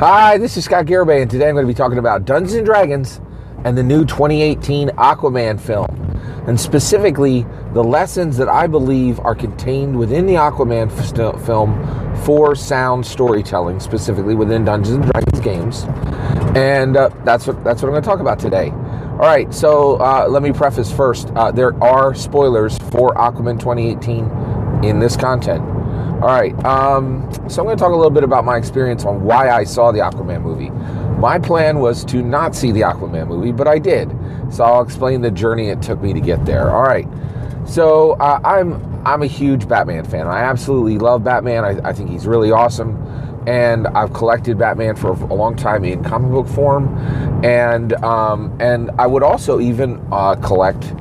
Hi, this is Scott Garibay, and today I'm going to be talking about Dungeons & Dragons and the new 2018 Aquaman film, and specifically the lessons that I believe are contained within the Aquaman film for sound storytelling, specifically within Dungeons & Dragons games, and that's what I'm going to talk about today. All right, so let me preface first, there are spoilers for Aquaman 2018 in this content. All right, so I'm going to talk a little bit about my experience on why I saw the Aquaman movie. My plan was to not see the Aquaman movie, but I did. So I'll explain the journey it took me to get there. All right, so I'm a huge Batman fan. I absolutely love Batman. I think he's really awesome, and I've collected Batman for a long time in comic book form, and I would also even collect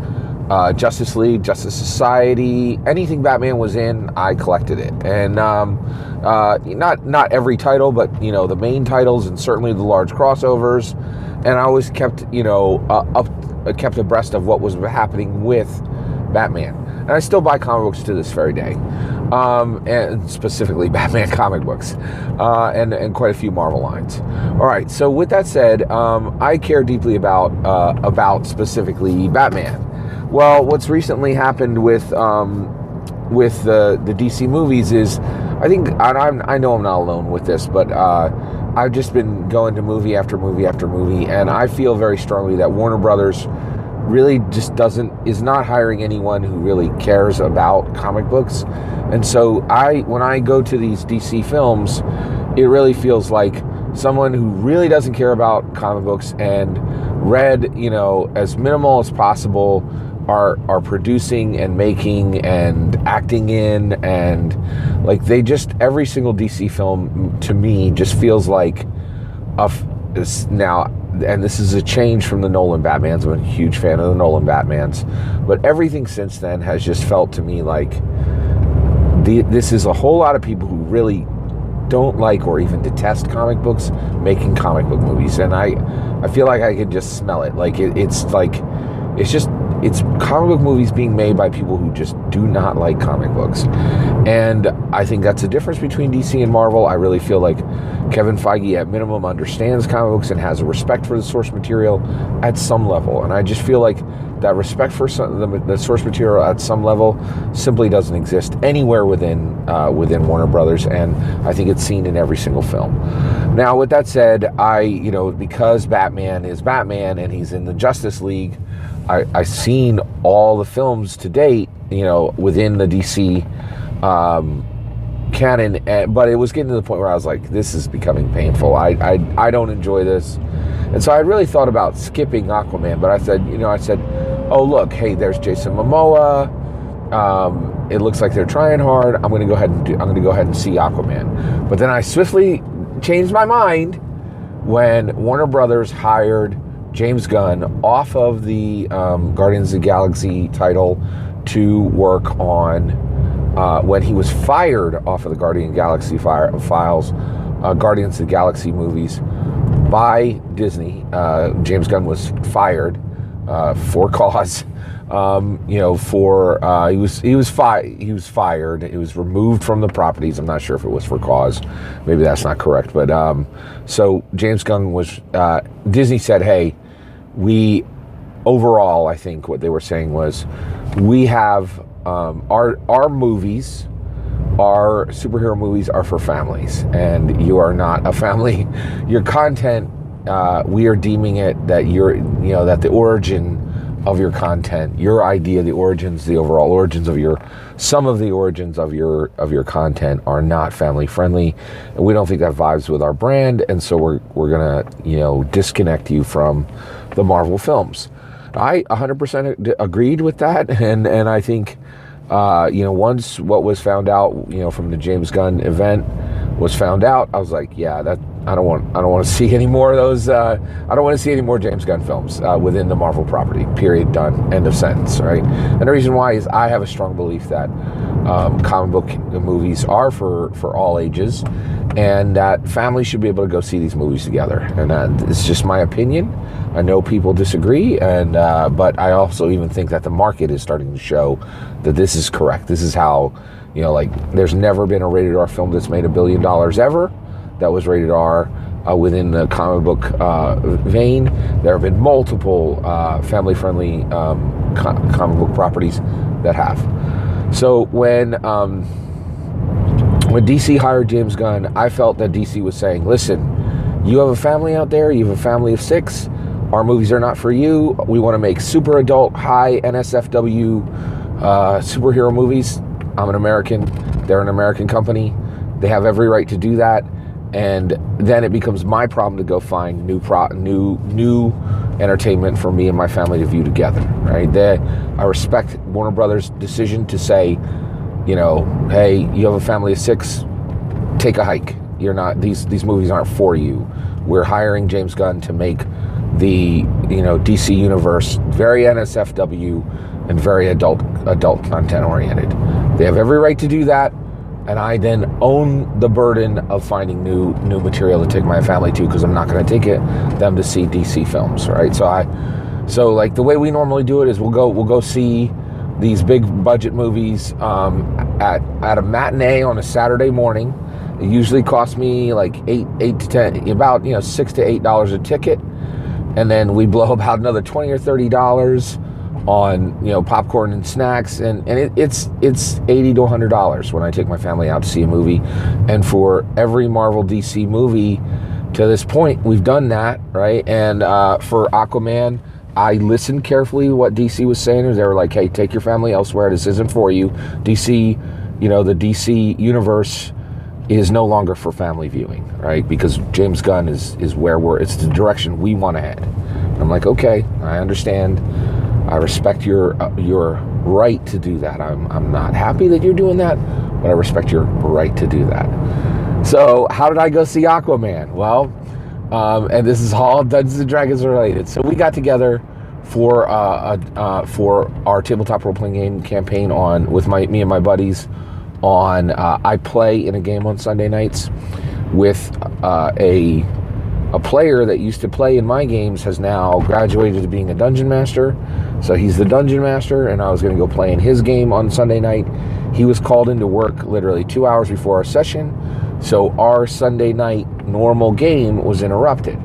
Justice League, Justice Society, anything Batman was in, I collected it. And not every title, but the main titles and certainly the large crossovers. And I always kept kept abreast of what was happening with Batman. And I still buy comic books to this very day, and specifically Batman comic books, and quite a few Marvel lines. All right, so with that said, I care deeply about specifically Batman. Well, what's recently happened with the DC movies is, I know I'm not alone with this, but I've just been going to movie after movie after movie, and I feel very strongly that Warner Brothers really just is not hiring anyone who really cares about comic books. And so when I go to these DC films, it really feels like someone who really doesn't care about comic books and read as minimal as possible are producing and making and acting in, and like every single DC film to me just feels like now, and this is a change from the Nolan Batmans. I'm a huge fan of the Nolan Batmans, but everything since then has just felt to me like this is a whole lot of people who really don't like or even detest comic books making comic book movies, and I feel like I can just smell it. Like it's comic book movies being made by people who just do not like comic books. And I think that's the difference between DC and Marvel. I really feel like Kevin Feige at minimum understands comic books and has a respect for the source material at some level. And I just feel like that respect for the source material at some level simply doesn't exist anywhere within Warner Brothers, and I think it's seen in every single film. Now, with that said, because Batman is Batman and he's in the Justice League, I've seen all the films to date, within the DC canon, but it was getting to the point where I was like, this is becoming painful. I don't enjoy this. And so I really thought about skipping Aquaman, but I said, oh look, hey, there's Jason Momoa. It looks like they're trying hard. I'm going to go ahead and see Aquaman. But then I swiftly changed my mind when Warner Brothers hired James Gunn off of the Guardians of the Galaxy title to work on, when he was fired off of the Guardians of the Galaxy movies by Disney. James Gunn was fired for cause. He was fired. He was removed from the properties. I'm not sure if it was for cause. Maybe that's not correct. But so James Gunn was. Disney said, "Hey, overall, I think what they were saying was, we have our movies." Our superhero movies are for families, and you are not a family. Your content, we are deeming it that that the origin of your content, your idea, the overall origins of some of the origins of your content are not family friendly, and we don't think that vibes with our brand, and so we're gonna disconnect you from the Marvel films. I 100% agreed with that, and I think. Once what was found out, from the James Gunn event was found out, I was like, yeah, that I don't want to see any more of those. I don't want to see any more James Gunn films within the Marvel property. Period. Done. End of sentence. Right. And the reason why is I have a strong belief that comic book movies are for all ages, and that families should be able to go see these movies together. And it's just my opinion. I know people disagree, and but I also even think that the market is starting to show that this is correct. This is how, there's never been a rated R film that's made $1 billion ever that was rated R. within the comic book vein. There have been multiple family-friendly comic book properties that have. So when DC hired James Gunn, I felt that DC was saying, listen, you have a family out there, you have a family of 6, our movies are not for you, we want to make super adult, high NSFW superhero movies. I'm an American, they're an American company, they have every right to do that, and then it becomes my problem to go find new entertainment for me and my family to view together, right? I respect Warner Brothers' decision to say, you know, hey, you have a family of 6, take a hike. You're not, these movies aren't for you. We're hiring James Gunn to make the, you know, DC universe very NSFW and very adult content oriented. They have every right to do that, and I then own the burden of finding new material to take my family to, because I'm not going to take them to see DC films, right? So like the way we normally do it is we'll go see these big budget movies at a matinee on a Saturday morning. It usually costs me like $8 to 10, about, you know, $6 to $8 a ticket, and then we blow about another $20 or $30 on, you know, popcorn and snacks, and it's $80 to $100 when I take my family out to see a movie. And for every Marvel DC movie to this point, we've done that, right? And for Aquaman, I listened carefully to what DC was saying. They were like, hey, take your family elsewhere. This isn't for you. DC, you know, the DC universe is no longer for family viewing, right? Because James Gunn is where it's the direction we want to head. And I'm like, okay, I understand. I respect your right to do that. I'm not happy that you're doing that, but I respect your right to do that. So how did I go see Aquaman? Well, and this is all Dungeons and Dragons related. So we got together for our tabletop role-playing game campaign with me and my buddies on. I play in a game on Sunday nights with a player that used to play in my games, has now graduated to being a dungeon master. So he's the dungeon master, and I was going to go play in his game on Sunday night. He was called into work literally 2 hours before our session, so our Sunday night normal game was interrupted.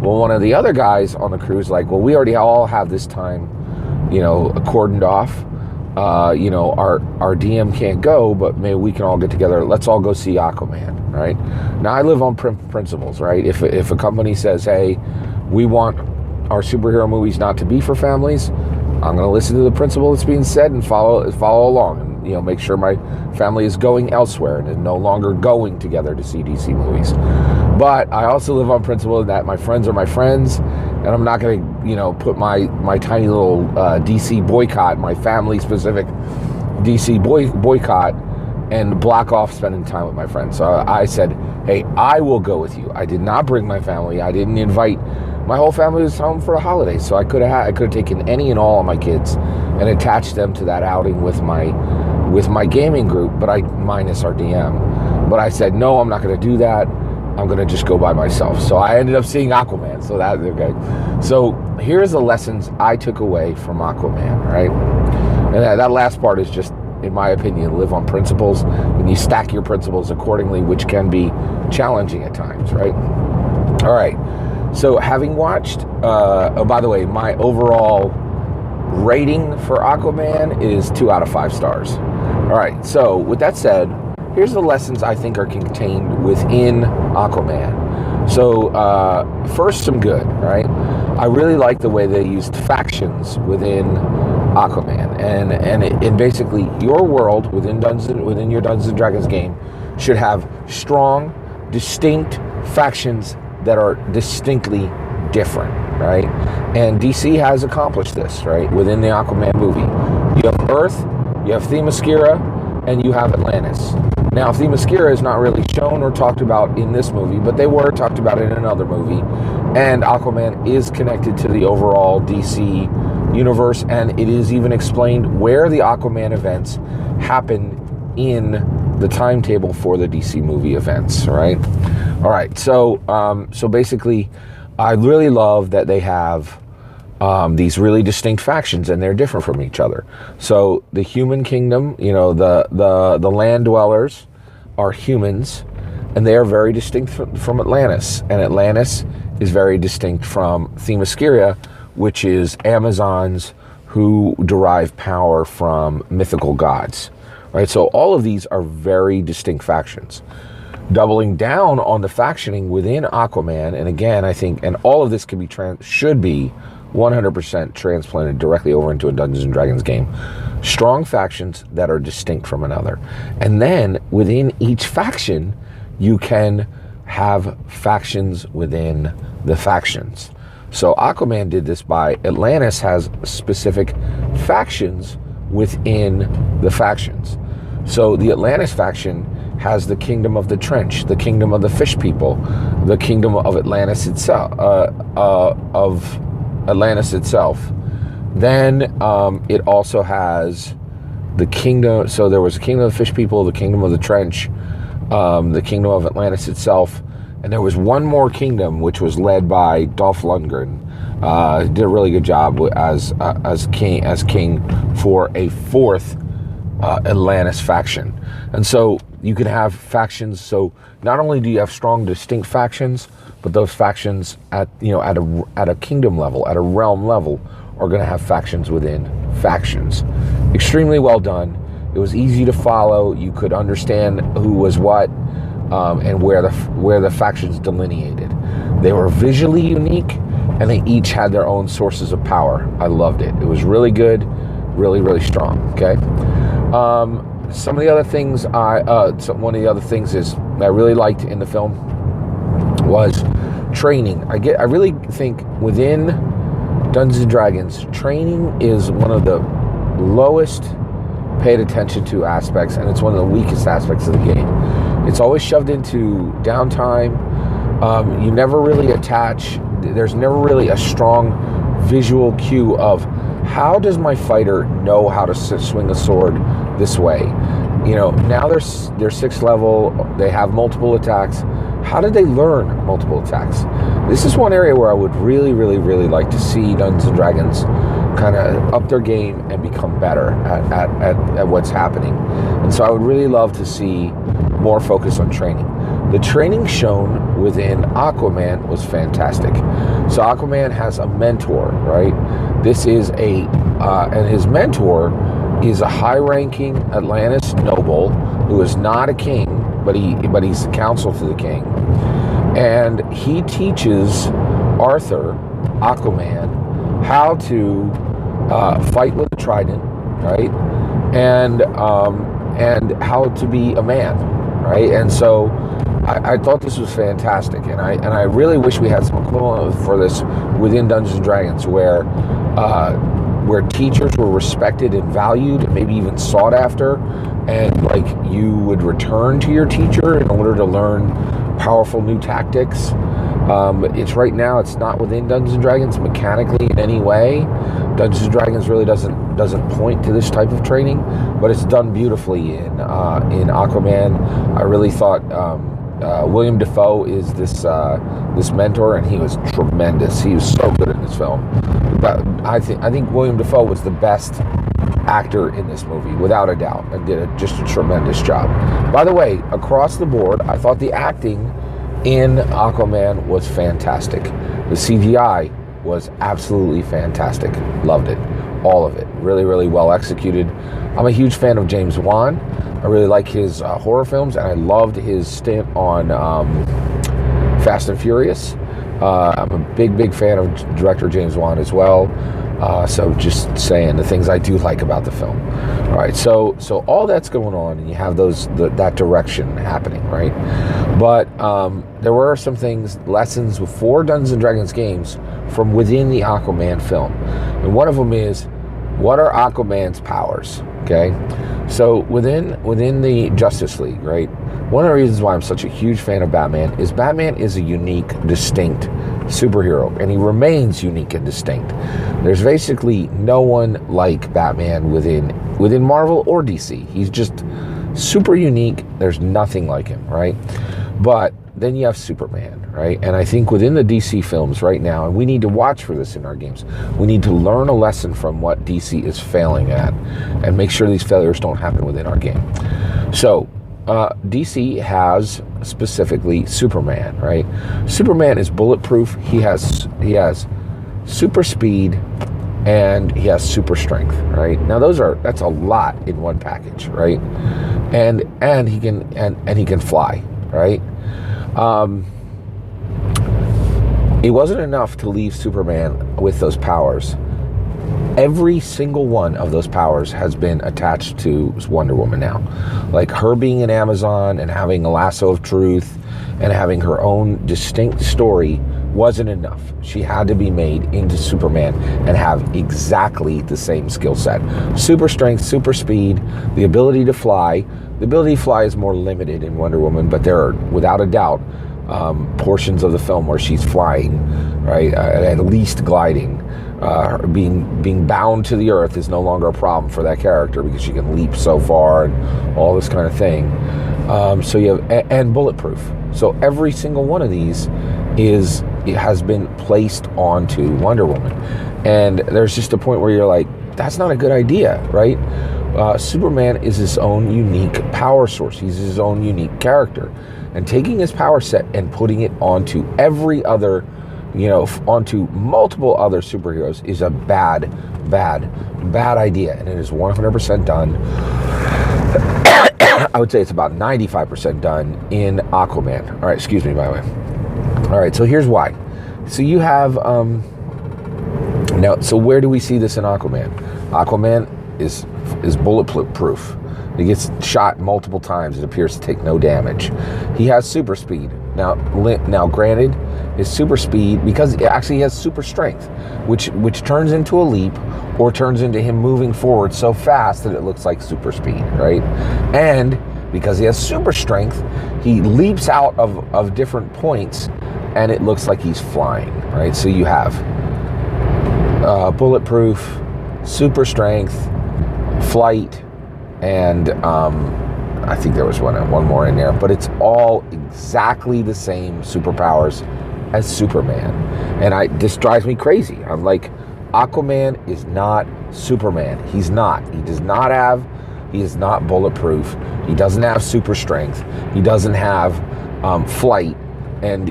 Well, one of the other guys on the crew is like, well, we already all have this time, you know, cordoned off. You know, our DM can't go, but maybe we can all get together. Let's all go see Aquaman, right? Now, I live on principles, right? If a company says, hey, we want our superhero movies not to be for families, I'm going to listen to the principle that's being said and follow along, and, you know, make sure my family is going elsewhere and is no longer going together to see DC movies. But I also live on principle that my friends are my friends, and I'm not going to, you know, put my tiny little DC boycott, my family-specific DC boycott, and block off spending time with my friends. So I said, hey, I will go with you. I did not bring my family. I didn't invite. My whole family was home for the holidays, so I could have taken any and all of my kids and attached them to that outing with my gaming group, but minus our DM. But I said, no, I'm not going to do that. I'm going to just go by myself. So I ended up seeing Aquaman. So that's okay. So here's the lessons I took away from Aquaman, right? And that last part is just, in my opinion, live on principles, and you stack your principles accordingly, which can be challenging at times, right? All right. So having watched, oh, by the way, my overall rating for Aquaman is 2 out of 5 stars. All right. So with that said, here's the lessons I think are contained within Aquaman. So first, some good, right? I really like the way they used factions within Aquaman, and basically your world within your Dungeons and Dragons game should have strong, distinct factions that are distinctly different, right? And DC has accomplished this, right? Within the Aquaman movie, you have Earth, you have Themyscira, and you have Atlantis. Now, Themyscira is not really shown or talked about in this movie, but they were talked about in another movie. And Aquaman is connected to the overall DC universe, and it is even explained where the Aquaman events happen in the timetable for the DC movie events, right? All right, so basically, I really love that they have these really distinct factions, and they're different from each other. So the human kingdom, you know, the land dwellers are humans, and they are very distinct from Atlantis. And Atlantis is very distinct from Themyscira, which is Amazons who derive power from mythical gods, right? So all of these are very distinct factions. Doubling down on the factioning within Aquaman, and again, I think, and all of this can be should be 100% transplanted directly over into a Dungeons and Dragons game. Strong factions that are distinct from another. And then within each faction, you can have factions within the factions. So Aquaman did this by Atlantis has specific factions within the factions. So the Atlantis faction has the Kingdom of the Trench, the Kingdom of the Fish People, the Kingdom of Atlantis itself, Then it also has the kingdom. So there was the Kingdom of the Fish People, the Kingdom of the Trench, the Kingdom of Atlantis itself, and there was one more kingdom which was led by Dolph Lundgren. Did a really good job as king for a fourth Atlantis faction. And so you can have factions. So not only do you have strong, distinct factions, but those factions at a kingdom level, at a realm level, are going to have factions within factions. Extremely well done. It was easy to follow. You could understand who was what, and where the factions delineated. They were visually unique, and they each had their own sources of power. I loved it. It was really good, really, really strong. Okay. Some of the other things one of the other things is I really liked in the film was training. I really think within Dungeons and Dragons, training is one of the lowest paid attention to aspects, and it's one of the weakest aspects of the game. It's always shoved into downtime. You never really attach. There's never really a strong visual cue of how does my fighter know how to swing a sword this way. Now they're 6th level. They have multiple attacks. How did they learn multiple attacks? This is one area where I would really, really, really like to see Dungeons and Dragons kind of up their game and become better at what's happening. And so I would really love to see more focus on training. The training shown within Aquaman was fantastic. So Aquaman has a mentor, right? This is and his mentor is a high-ranking Atlantis noble who is not a king, but he's the counsel to the king. And he teaches Arthur, Aquaman, how to fight with a trident, right? And how to be a man, right? And so I thought this was fantastic, and I really wish we had some equivalent for this within Dungeons and Dragons, where teachers were respected and valued, and maybe even sought after, and like you would return to your teacher in order to learn powerful new tactics. It's right now, it's not within Dungeons and Dragons mechanically in any way. Dungeons and Dragons really doesn't point to this type of training, but it's done beautifully in Aquaman. I really thought William Dafoe is this mentor, and he was tremendous. He was so good in this film. But I think William Dafoe was the best actor in this movie, without a doubt, and did just a tremendous job. By the way, across the board, I thought the acting in Aquaman was fantastic. The CGI was absolutely fantastic. Loved it. All of it. Really, really well executed. I'm a huge fan of James Wan. I really like his horror films, and I loved his stint on Fast and Furious. I'm a big fan of director James Wan as well. So just saying the things I do like about the film. All right, so all that's going on, and you have that direction happening, right? But there were some lessons for Dungeons and Dragons games from within the Aquaman film, and one of them is, what are Aquaman's powers? Okay, so within the Justice League, right? One of the reasons why I'm such a huge fan of Batman is a unique, distinct superhero, and he remains unique and distinct. There's basically no one like Batman within Marvel or DC. He's just super unique. There's nothing like him, right? But then you have Superman, right? And I think within the DC films right now, and we need to watch for this in our games, we need to learn a lesson from what DC is failing at and make sure these failures don't happen within our game. So DC has specifically Superman, right? Superman is bulletproof. He has super speed, and he has super strength, right? Now that's a lot in one package, right? And he can fly, right? It wasn't enough to leave Superman with those powers. Every single one of those powers has been attached to Wonder Woman now. Like her being an Amazon and having a lasso of truth and having her own distinct story wasn't enough. She had to be made into Superman and have exactly the same skill set. Super strength, super speed, the ability to fly. The ability to fly is more limited in Wonder Woman, but there are, without a doubt, portions of the film where she's flying, right? At least gliding. Being bound to the earth is no longer a problem for that character because she can leap so far and all this kind of thing. So you have, and bulletproof. So every single one of these has been placed onto Wonder Woman. And there's just a point where you're like, that's not a good idea, right? Superman is his own unique power source. He's his own unique character. And taking his power set and putting it onto every other, onto multiple other superheroes is a bad idea. And it is 100% done. I would say it's about 95% done in Aquaman. All right, excuse me, by the way. All right, so here's why. So you have, now, so where do we see this in Aquaman? Aquaman is bulletproof. He gets shot multiple times. It appears to take no damage. He has super speed. Now, granted, his super speed, because actually he has super strength, which turns into a leap or turns into him moving forward so fast that it looks like super speed, right? And because he has super strength, he leaps out of different points and it looks like he's flying, right? So you have bulletproof, super strength, flight, and I think there was one more in there, but it's all exactly the same superpowers as Superman. And this drives me crazy. I'm like, Aquaman is not Superman. He's not. He is not bulletproof. He doesn't have super strength. He doesn't have flight. And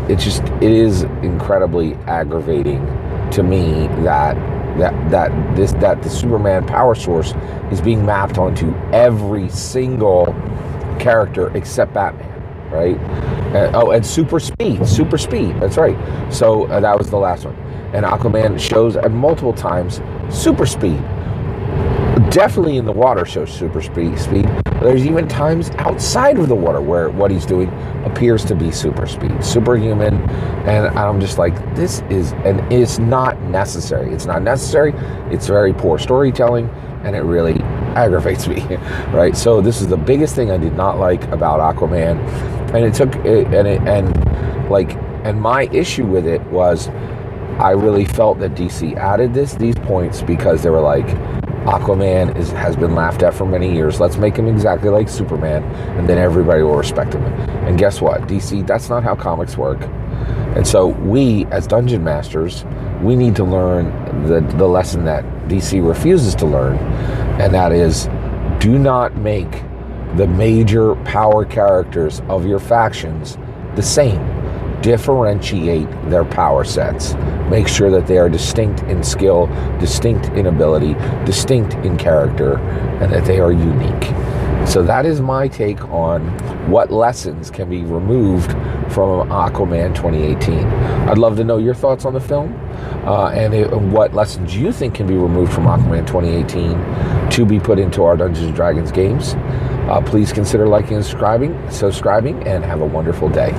it is incredibly aggravating to me that the Superman power source is being mapped onto every single character except Batman, right? And super speed, that's right. So that was the last one. And Aquaman shows at multiple times super speed. Definitely in the water shows super speed. There's even times outside of the water where what he's doing appears to be super speed, superhuman. And I'm just like, it's not necessary. It's not necessary. It's very poor storytelling, and it really aggravates me, right? So this is the biggest thing I did not like about Aquaman, and my issue with it was I really felt that DC added these points because they were like, Aquaman has been laughed at for many years. Let's make him exactly like Superman, and then everybody will respect him. And guess what? DC, that's not how comics work. And so we, as Dungeon Masters, we need to learn the lesson that DC refuses to learn, and that is, do not make the major power characters of your factions the same. Differentiate their power sets. Make sure that they are distinct in skill, distinct in ability, distinct in character, and that they are unique. So that is my take on what lessons can be removed from Aquaman 2018. I'd love to know your thoughts on the film and what lessons you think can be removed from Aquaman 2018 to be put into our Dungeons & Dragons games. Please consider liking and subscribing, and have a wonderful day.